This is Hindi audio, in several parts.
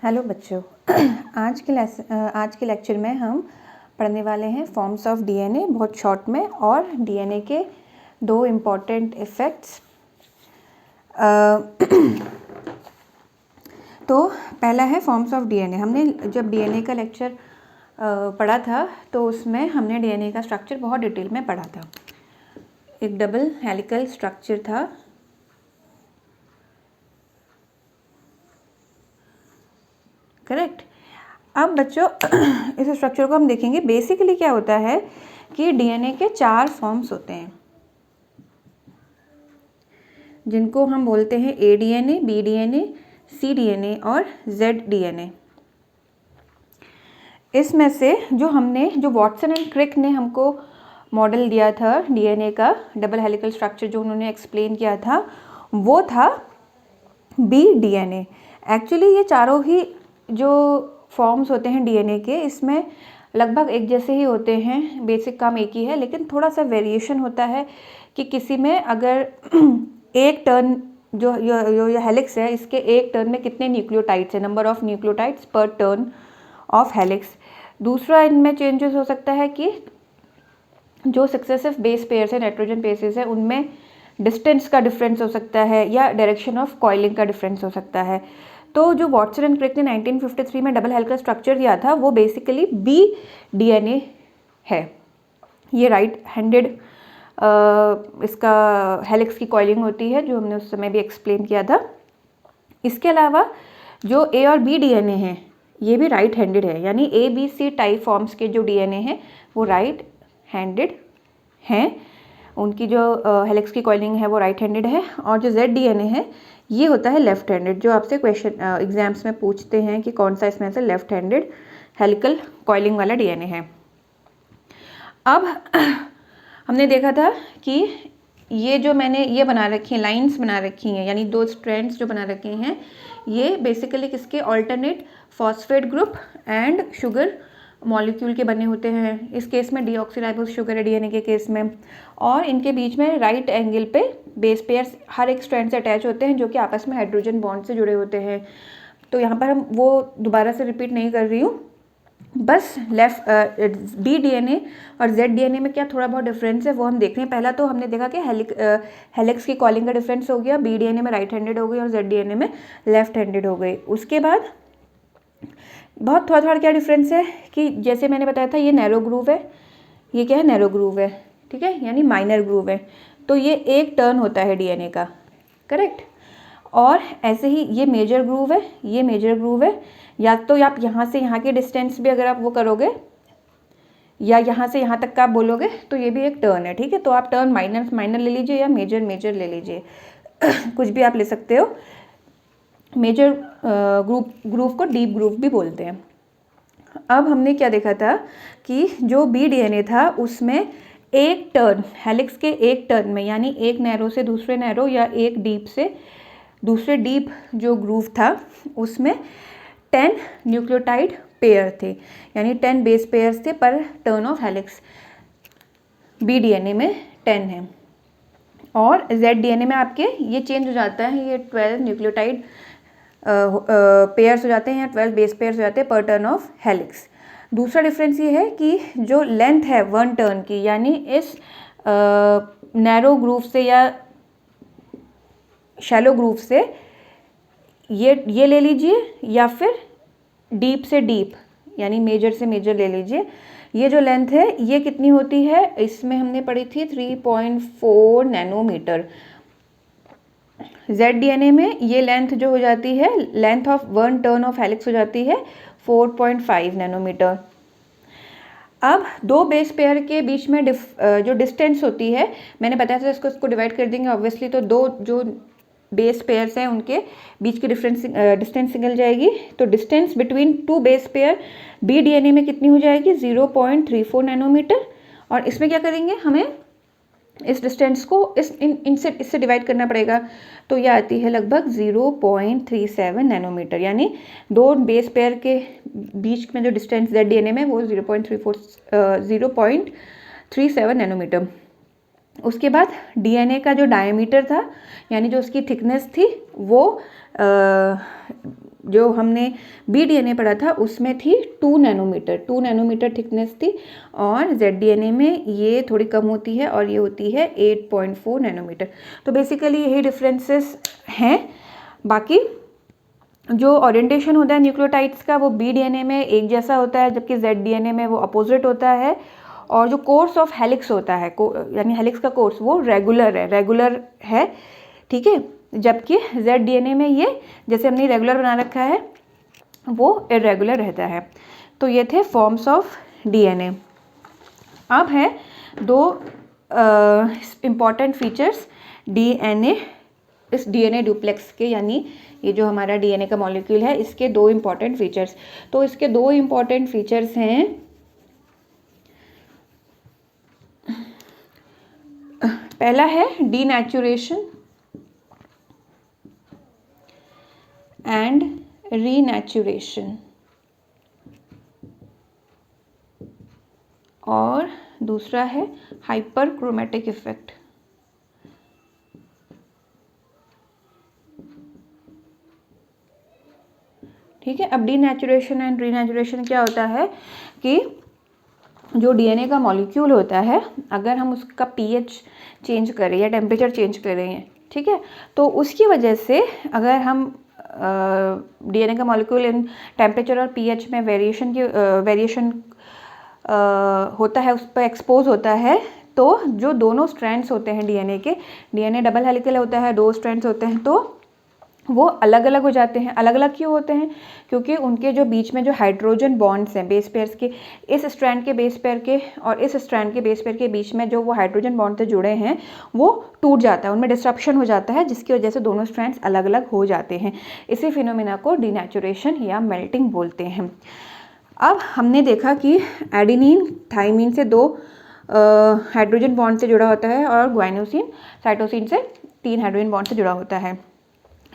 हेलो बच्चों। आज के लेक्चर में हम पढ़ने वाले हैं फॉर्म्स ऑफ डीएनए बहुत शॉर्ट में, और डीएनए के दो इम्पॉर्टेंट इफ़ेक्ट्स। तो पहला है फॉर्म्स ऑफ डीएनए। हमने जब डीएनए का लेक्चर पढ़ा था तो उसमें हमने डीएनए का स्ट्रक्चर बहुत डिटेल में पढ़ा था। एक डबल हेलिकल स्ट्रक्चर था, करेक्ट। अब बच्चों इस स्ट्रक्चर को हम देखेंगे। बेसिकली क्या होता है कि डीएनए के 4 फॉर्म्स होते हैं, जिनको हम बोलते हैं ए डीएनए, बी डीएनए, सी डीएनए और जेड डीएनए। इसमें से जो वॉटसन एंड क्रिक ने हमको मॉडल दिया था डीएनए का, डबल हेलिकल स्ट्रक्चर जो उन्होंने एक्सप्लेन किया था, वो था बी डीएनए। एक्चुअली ये चारों ही जो फॉर्म्स होते हैं डीएनए के, इसमें लगभग एक जैसे ही होते हैं, बेसिक काम एक ही है, लेकिन थोड़ा सा वेरिएशन होता है कि किसी में अगर एक टर्न जो हेलिक्स है, इसके एक टर्न में कितने न्यूक्लियोटाइड्स है, नंबर ऑफ न्यूक्लियोटाइड्स पर टर्न ऑफ हेलिक्स। दूसरा इनमें चेंजेस हो सकता है कि जो सक्सेसिव बेस पेयर्स है, नाइट्रोजन बेसेस है, उनमें डिस्टेंस का डिफरेंस हो सकता है या डायरेक्शन ऑफ कॉइलिंग का डिफरेंस हो सकता है। तो जो वॉटसन एंड क्रिक ने 1953 में डबल हेलिकल स्ट्रक्चर दिया था, वो बेसिकली बी डीएनए है। ये राइट हैंडेड इसका हेलिक्स की कॉइलिंग होती है, जो हमने उस समय भी एक्सप्लेन किया था। इसके अलावा जो ए और बी डीएनए हैं, ये भी राइट हैंडेड है, यानी A B C type forms के जो डीएनए हैं वो राइट हैंडेड हैं। उनकी जो हेलिक्स की कॉइलिंग है वो राइट हैंडेड है। और जो जेड डीएनए है, ये होता है लेफ्ट हैंडेड, जो आपसे क्वेश्चन एग्जाम्स में पूछते हैं कि कौन सा इसमें से लेफ्ट हैंडेड हेलिकल कॉइलिंग वाला डीएनए है। अब हमने देखा था कि ये जो मैंने ये बना रखी हैं, लाइंस बना रखी हैं, यानी 2 स्ट्रैंड्स जो बना रखे हैं, ये बेसिकली किसके alternate phosphate group and sugar molecule के बने होते हैं। इस केस में डीऑक्सीराइबोस शुगर है डीएनए के केस में, और इनके बीच में राइट एंगल पे बेस पेयर्स हर एक स्ट्रैंड से अटैच होते हैं, जो कि आपस में हाइड्रोजन बॉन्ड से जुड़े होते हैं। तो यहाँ पर हम वो दोबारा से रिपीट नहीं कर रही हूँ, बस बी डीएनए और जेड डीएनए में क्या थोड़ा बहुत डिफरेंस है वो हम देख रहे हैं। पहला तो हमने देखा कि हेलिक्स की कॉलिंग का डिफरेंस हो गया, बी डीएनए में राइट हैंडेड हो गई और जेड डीएनए में लेफ्ट हैंडेड हो गई। उसके बाद बहुत थोड़ा क्या डिफरेंस है कि जैसे मैंने बताया था, ये नैरो ग्रूव है, ये क्या है, नैरो ग्रूव है, ठीक है, यानी माइनर ग्रूव है। तो ये एक टर्न होता है डीएनए का, करेक्ट। और ऐसे ही ये मेजर ग्रूव है, ये मेजर ग्रूव है। या तो आप यहाँ से यहाँ की डिस्टेंस भी अगर आप वो करोगे, या यहाँ से यहाँ तक का आप बोलोगे, तो ये भी एक टर्न है, ठीक है। तो आप टर्न माइनर ले लीजिए या मेजर ले लीजिए कुछ भी आप ले सकते हो। मेजर ग्रूव को डीप ग्रूव भी बोलते हैं। अब हमने क्या देखा था कि जो बी डीएनए था, उसमें एक टर्न, हेलिक्स के एक टर्न में, यानी एक नैरो से दूसरे नैरो या एक डीप से दूसरे डीप जो ग्रूव था, उसमें 10 न्यूक्लियोटाइड पेयर थे, यानी 10 बेस पेयर्स थे पर turn of helix. B DNA में 10 है। और जेड डीएनए में आपके ये चेंज हो जाता है, ये 12 न्यूक्लियोटाइड पेयर्स हो जाते हैं या 12 बेस पेयर्स हो जाते हैं पर टर्न ऑफ हेलिक्स। दूसरा डिफरेंस ये है कि जो लेंथ है 1 टर्न की, यानी इस नैरो ग्रूव से या शैलो ग्रूव से ये ले लीजिए, या फिर डीप से डीप यानी मेजर से मेजर ले लीजिए। ये जो लेंथ है ये कितनी होती है, इसमें हमने पढ़ी थी 3.4 नैनोमीटर। जेड डीएनए में ये लेंथ जो हो जाती है, length of 1 turn of helix हो जाती है 4.5 नैनोमीटर। अब 2 बेस पेयर के बीच में जो डिस्टेंस होती है, मैंने बताया था, इसको डिवाइड कर देंगे ऑब्वियसली, तो 2 जो बेस पेयर्स हैं उनके बीच की डिस्टेंस निकल जाएगी। तो distance between 2 base pair B DNA में कितनी हो जाएगी, 0.34 नैनोमीटर। और इसमें क्या करेंगे, हमें इस डिस्टेंस को इससे डिवाइड करना पड़ेगा, तो ये आती है लगभग 0.37 नैनोमीटर, यानी 2 बेस पेयर के बीच में जो डिस्टेंस जेड डीएनए में वो 0.37 नैनोमीटर। उसके बाद डीएनए का जो डायमीटर था यानी जो उसकी थिकनेस थी वो जो हमने बी डीएनए पढ़ा था उसमें थी 2 नैनोमीटर थिकनेस थी, और जेड डीएनए में ये थोड़ी कम होती है और ये होती है 8.4 नैनोमीटर। तो बेसिकली यही डिफरेंसेस हैं। बाकी जो ओरिएंटेशन होता है न्यूक्लियोटाइड्स का वो बी डीएनए में एक जैसा होता है, जबकि जेड डीएनए में वो अपोजिट होता है। और जो कोर्स ऑफ हेलिक्स होता है यानी हेलिक्स का कोर्स वो रेगुलर है, ठीक है, जबकि जेड डीएनए में ये जैसे हमने रेगुलर बना रखा है वो इरेगुलर रहता है। तो ये थे फॉर्म्स ऑफ डीएनए। अब है दो इम्पॉर्टेंट फीचर्स डीएनए, इस डीएनए डुप्लेक्स के, यानी ये जो हमारा डीएनए का मॉलिक्यूल है इसके दो इम्पॉर्टेंट फीचर्स। तो इसके दो इम्पॉर्टेंट फीचर्स हैं, पहला है डीनेचुरेशन एंड रीनेचुरेशन, और दूसरा है हाइपरक्रोमैटिक इफेक्ट। ठीक है, अब डीनेचुरेशन एंड रीनेचुरेशन क्या होता है कि जो डीएनए का मॉलिक्यूल होता है अगर हम उसका पीएच चेंज करें या टेम्परेचर चेंज करें, ठीक है, तो उसकी वजह से अगर हम डीएनए का मॉलिक्यूल इन टेम्परेचर और पीएच में वेरिएशन होता है, उस पर एक्सपोज होता है, तो जो दोनों स्ट्रैंड्स होते हैं डीएनए के, डीएनए डबल हेलिकल होता है, दो स्ट्रैंड्स होते हैं, तो वो अलग अलग हो जाते हैं। अलग अलग क्यों होते हैं? क्योंकि उनके जो बीच में जो हाइड्रोजन बॉन्ड्स हैं बेस पेयर्स के, इस स्ट्रैंड के बेस पेयर के और इस स्ट्रैंड के बेस पेयर के बीच में जो वो हाइड्रोजन बॉन्ड से जुड़े हैं वो टूट जाता है, उनमें डिस्ट्रप्शन हो जाता है, जिसकी वजह से दोनों स्ट्रैंड्स अलग अलग हो जाते हैं। इसी फिनोमिना को डीनेचुरेशन या मेल्टिंग बोलते हैं। अब हमने देखा कि एडेनिन थाइमिन से दो हाइड्रोजन बॉन्ड से जुड़ा होता है और ग्वाइनोसिन साइटोसिन से 3 हाइड्रोजन बॉन्ड से जुड़ा होता है।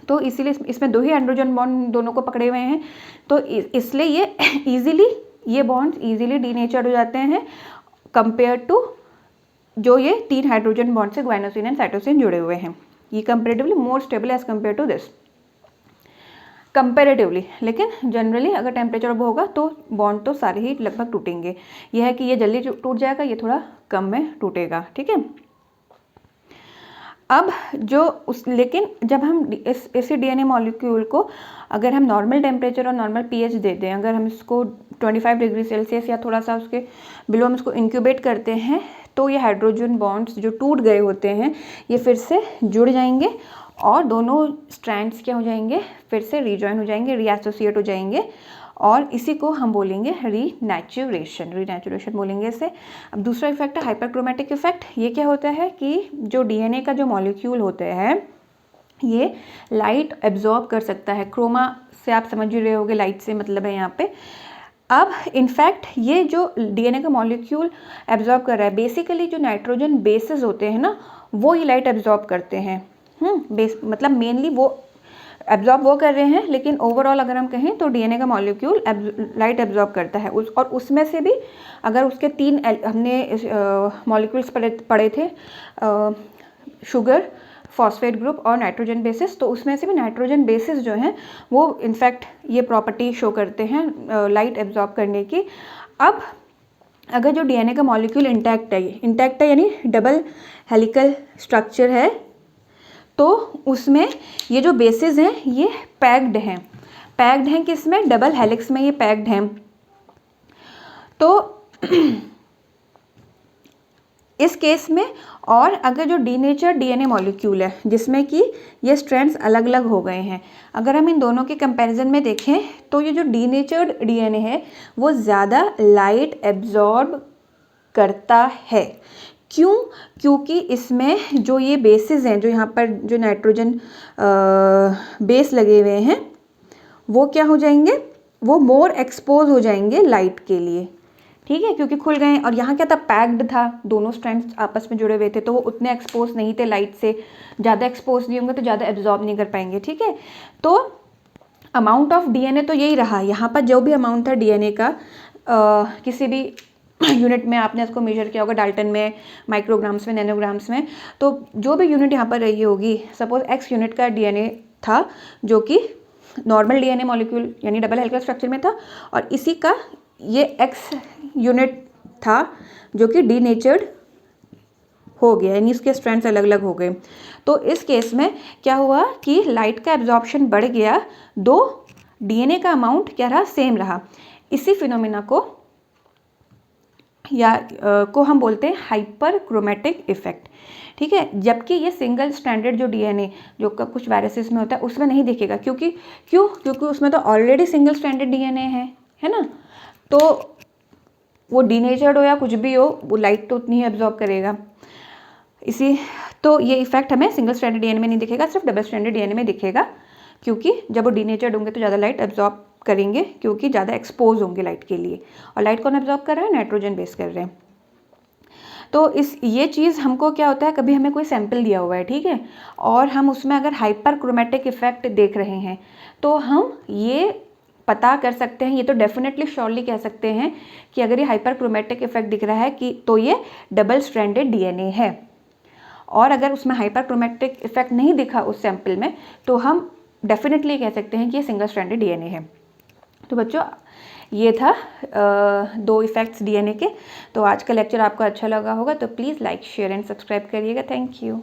तो इसीलिए इसमें 2 ही हाइड्रोजन बॉन्ड दोनों को पकड़े हुए हैं, तो इसलिए ये बॉन्ड्स इजीली डीनेचर्ड हो जाते हैं कंपेयर टू जो ये 3 हाइड्रोजन बॉन्ड से ग्वाइनोसिन एंड साइटोसिन जुड़े हुए हैं। ये comparatively more stable as compare to this, comparatively. लेकिन जनरली अगर टेम्परेचर अब होगा तो बॉन्ड तो सारे ही लगभग टूटेंगे। यह है कि ये जल्दी टूट जाएगा, ये थोड़ा कम में टूटेगा, ठीक है। अब लेकिन जब हम इसी डीएनए मॉलिक्यूल को अगर हम नॉर्मल टेम्परेचर और नॉर्मल पीएच दे दें, अगर हम इसको 25 डिग्री सेल्सियस या थोड़ा सा उसके बिलो हम इसको इंक्यूबेट करते हैं, तो ये हाइड्रोजन बॉन्ड्स जो टूट गए होते हैं ये फिर से जुड़ जाएंगे और दोनों स्ट्रैंड्स क्या हो जाएंगे, फिर से रीजॉइन हो जाएंगे, रीएसोसिएट हो जाएंगे, और इसी को हम बोलेंगे रीनेचुरेशन बोलेंगे इसे। अब दूसरा इफेक्ट है हाइपरक्रोमैटिक इफेक्ट। ये क्या होता है कि जो डीएनए का जो मॉलिक्यूल होता है ये लाइट एब्जॉर्ब कर सकता है। क्रोमा से आप समझ ही रहे होगे, लाइट से मतलब है यहाँ पे। अब इनफैक्ट ये जो डीएनए का मॉलिक्यूल एब्जॉर्ब कर रहा है, बेसिकली जो नाइट्रोजन बेसिस होते हैं ना वो ये लाइट एब्जॉर्ब करते हैं। मतलब मेनली वो एब्जॉर्ब वो कर रहे हैं, लेकिन ओवरऑल अगर हम कहें तो डीएनए का मॉलिक्यूल लाइट एब्जॉर्ब करता है। और उसमें से भी अगर उसके 3 हमने मॉलिक्यूल्स पढ़े थे, शुगर, फॉस्फेट ग्रुप और नाइट्रोजन बेसिस, तो उसमें से भी नाइट्रोजन बेसिस जो हैं वो इनफैक्ट ये प्रॉपर्टी शो करते हैं लाइट एब्जॉर्ब करने की। अब अगर जो डीएनए का मॉलिक्यूल इंटैक्ट है यानी डबल हेलिकल स्ट्रक्चर है, तो उसमें ये जो बेसिस हैं ये पैक्ड हैं किसमें? डबल हेलिक्स में ये पैक्ड हैं। तो इस केस में, और अगर जो डीनेचर्ड डीएनए मॉलिक्यूल है जिसमें कि ये स्ट्रैंड्स अलग अलग हो गए हैं, अगर हम इन दोनों के कंपैरिजन में देखें तो ये जो डीनेचर्ड डीएनए है वो ज़्यादा लाइट एब्जॉर्ब करता है। क्यों? क्योंकि इसमें जो ये बेसिस हैं, जो यहाँ पर जो नाइट्रोजन बेस लगे हुए हैं वो क्या हो जाएंगे, वो मोर एक्सपोज हो जाएंगे लाइट के लिए, ठीक है, क्योंकि खुल गए। और यहाँ क्या था, पैक्ड था, दोनों स्ट्रैंड्स आपस में जुड़े हुए थे, तो वो उतने एक्सपोज नहीं थे लाइट से, ज़्यादा एक्सपोज नहीं होंगे तो ज़्यादा एब्जॉर्ब नहीं कर पाएंगे, ठीक है। तो अमाउंट ऑफ डीएनए तो यही रहा, यहाँ पर जो भी अमाउंट था डीएनए का किसी भी यूनिट में आपने इसको मेजर किया होगा, डाल्टन में, माइक्रोग्राम्स में, नैनोग्राम्स में। तो जो भी यूनिट यहाँ पर रही होगी, सपोज x यूनिट का डीएनए था जो कि नॉर्मल डीएनए मॉलिक्यूल यानी डबल हेलिकल स्ट्रक्चर में था, और इसी का ये x यूनिट था जो कि डीनेचर्ड हो गया, यानी इसके स्ट्रैंड्स अलग अलग हो गए। तो इस केस में क्या हुआ कि लाइट का एब्जॉर्प्शन बढ़ गया, दो डीएनए का अमाउंट क्या रहा, सेम रहा। इसी फिनोमिना को को हम बोलते हैं हाइपर क्रोमेटिक इफेक्ट, ठीक है। जबकि ये सिंगल स्ट्रैंडेड जो डीएनए जो कुछ वायरसेस में होता है उसमें नहीं दिखेगा, क्योंकि उसमें तो ऑलरेडी सिंगल स्ट्रैंडेड डीएनए है ना। तो वो डीनेचर्ड हो या कुछ भी हो, वो लाइट तो उतनी ही एब्जॉर्ब करेगा। तो ये इफेक्ट हमें सिंगल स्ट्रैंडेड डीएनए में नहीं दिखेगा, सिर्फ डबल स्ट्रैंडेड डीएनए में दिखेगा, क्योंकि जब वो डीनेचर्ड होंगे तो ज़्यादा लाइट एब्जॉर्ब करेंगे, क्योंकि ज़्यादा एक्सपोज होंगे लाइट के लिए। और लाइट कौन एब्जॉर्ब कर रहा है, नाइट्रोजन बेस कर रहे हैं। तो ये चीज़ हमको क्या होता है, कभी हमें कोई सैंपल दिया हुआ है, ठीक है, और हम उसमें अगर हाइपर क्रोमेटिक इफेक्ट देख रहे हैं तो हम ये पता कर सकते हैं, ये तो डेफिनेटली श्योरली कह सकते हैं कि अगर ये हाइपर क्रोमेटिक इफेक्ट दिख रहा है कि तो ये डबल स्ट्रैंडेड डीएनए है। और अगर उसमें हाइपर क्रोमेटिक इफेक्ट नहीं दिखा उस सैंपल में तो हम डेफिनेटली कह सकते हैं कि ये सिंगल स्ट्रैंडेड डीएनए है। तो बच्चों ये था 2 इफेक्ट्स डीएनए के। तो आज का लेक्चर आपको अच्छा लगा होगा तो please like, share and subscribe करिएगा। Thank you.